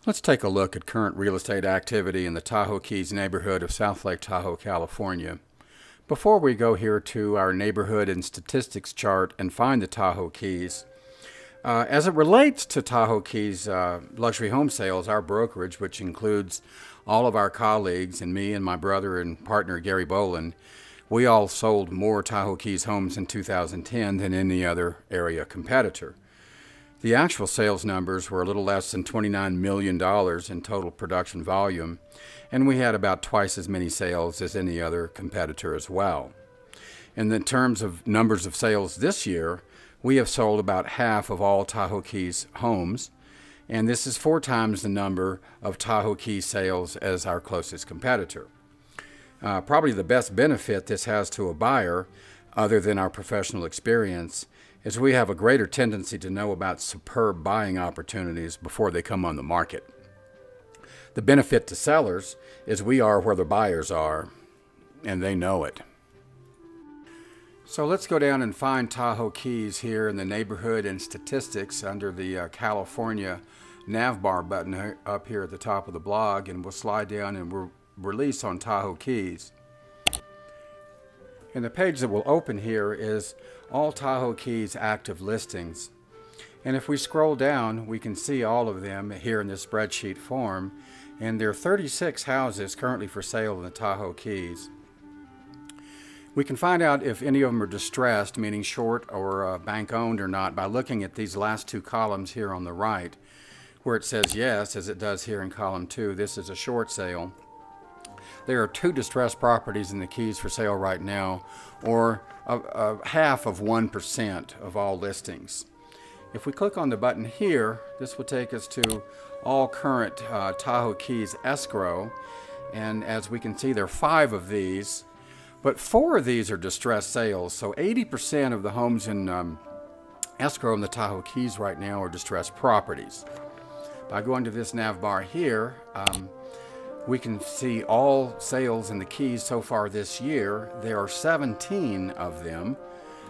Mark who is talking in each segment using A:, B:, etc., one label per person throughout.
A: Let's take a look at current real estate activity in the Tahoe Keys neighborhood of South Lake Tahoe, California. Before we go here to our neighborhood and statistics chart and find the Tahoe Keys, as it relates to Tahoe Keys luxury home sales, our brokerage, which includes all of our colleagues and me and my brother and partner Gary Bolen, we all sold more Tahoe Keys homes in 2010 than any other area competitor. The actual sales numbers were a little less than $29 million in total production volume, and we had about twice as many sales as any other competitor as well. In the terms of numbers of sales this year, we have sold about half of all Tahoe Keys homes, and this is 4 times the number of Tahoe Keys sales as our closest competitor. Probably the best benefit this has to a buyer, other than our professional experience, is we have a greater tendency to know about superb buying opportunities before they come on the market. The benefit to sellers is we are where the buyers are, and they know it. So let's go down and find Tahoe Keys here in the neighborhood and statistics under the California navbar button up here at the top of the blog, and we'll slide down and we'll release on Tahoe Keys. And the page that will open here is all Tahoe Keys active listings. And if we scroll down, we can see all of them here in this spreadsheet form. And there are 36 houses currently for sale in the Tahoe Keys. We can find out if any of them are distressed, meaning short or bank owned or not, by looking at these last 2 columns here on the right, where it says yes, as it does here in column 2. This is a short sale. There are 2 distressed properties in the Keys for sale right now, or half of 1% of all listings. If we click on the button here, this will take us to all current Tahoe Keys escrow, and as we can see, there are 5 of these, but 4 of these are distressed sales. So 80% of the homes in escrow in the Tahoe Keys right now are distressed properties. By going to this nav bar here, we can see all sales in the Keys so far this year. There are 17 of them.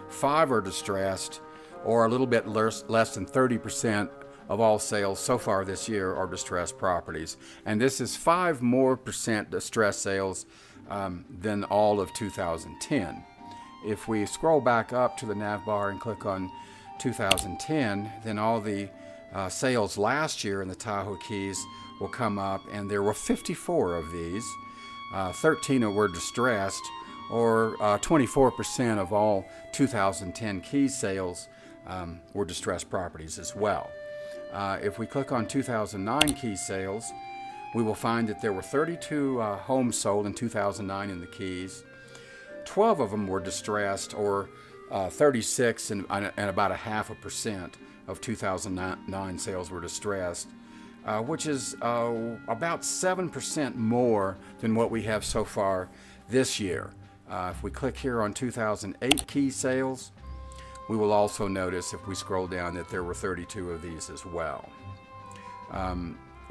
A: 5 are distressed, or a little bit less than 30% of all sales so far this year are distressed properties. And this is 5% more distressed sales than all of 2010. If we scroll back up to the nav bar and click on 2010, then all the sales last year in the Tahoe Keys will come up, and there were 54 of these. 13 were distressed, or 24% of all 2010 Keys sales were distressed properties as well. If we click on 2009 Keys sales, we will find that there were 32 homes sold in 2009 in the Keys. 12 of them were distressed, or 36 and about 0.5% of 2009 sales were distressed. Which is about 7% more than what we have so far this year. If we click here on 2008 key sales, we will also notice, if we scroll down, that there were 32 of these as well.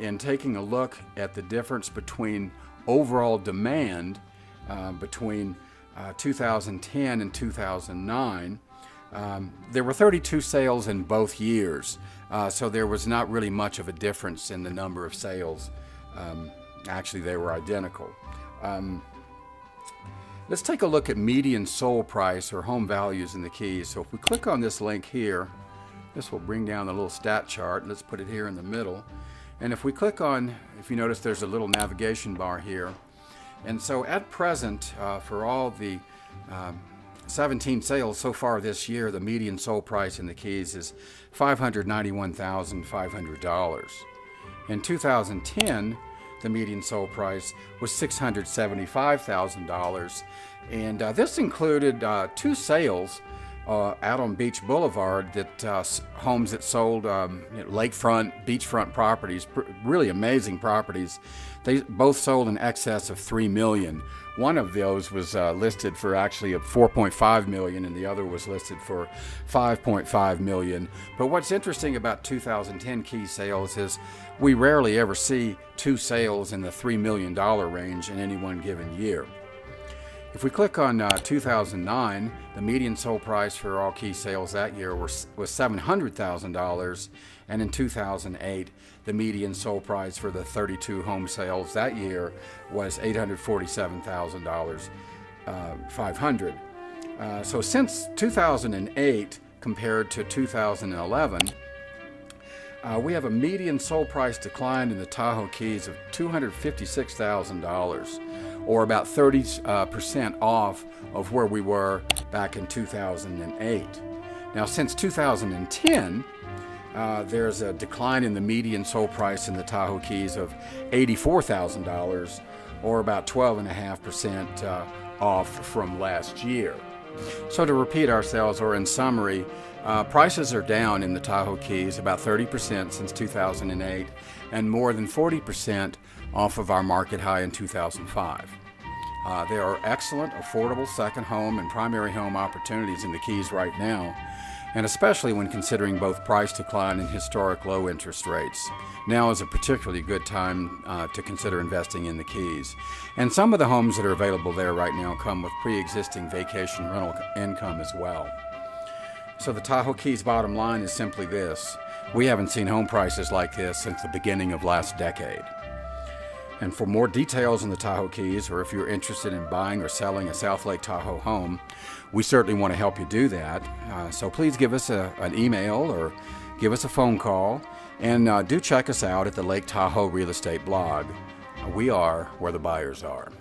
A: In taking a look at the difference between overall demand between 2010 and 2009, there were 32 sales in both years, so there was not really much of a difference in the number of sales. Actually, they were identical. Let's take a look at median sold price, or home values, in the Keys. So if we click on this link here, this will bring down the little stat chart. Let's put it here in the middle. And if we click on, if you notice, there's a little navigation bar here. And so at present, for all the 17 sales so far this year, the median sold price in the Keys is $591,500. In 2010, the median sold price was $675,000, and this included 2 sales out on Beach Boulevard, that homes that sold lakefront, beachfront properties, really amazing properties. They both sold in excess of $3 million. One of those was listed for actually $4.5 million, and the other was listed for $5.5 million. But what's interesting about 2010 key sales is we rarely ever see 2 sales in the $3 million range in any one given year. If we click on 2009, the median sold price for all key sales that year was $700,000, and in 2008, the median sold price for the 32 home sales that year was $847,500. So since 2008 compared to 2011, we have a median sold price decline in the Tahoe Keys of $256,000, or about 30% off of where we were back in 2008. Now, since 2010, there's a decline in the median sold price in the Tahoe Keys of $84,000, or about 12.5% off from last year. So to repeat ourselves, or in summary, prices are down in the Tahoe Keys about 30% since 2008, and more than 40% off of our market high in 2005. There are excellent, affordable second home and primary home opportunities in the Keys right now, and especially when considering both price decline and historic low interest rates. Now is a particularly good time to consider investing in the Keys. And some of the homes that are available there right now come with pre-existing vacation rental income as well. So the Tahoe Keys bottom line is simply this: we haven't seen home prices like this since the beginning of last decade. And for more details on the Tahoe Keys, or if you're interested in buying or selling a South Lake Tahoe home, we certainly want to help you do that. So please give us an email or give us a phone call, and do check us out at the Lake Tahoe Real Estate blog. We are where the buyers are.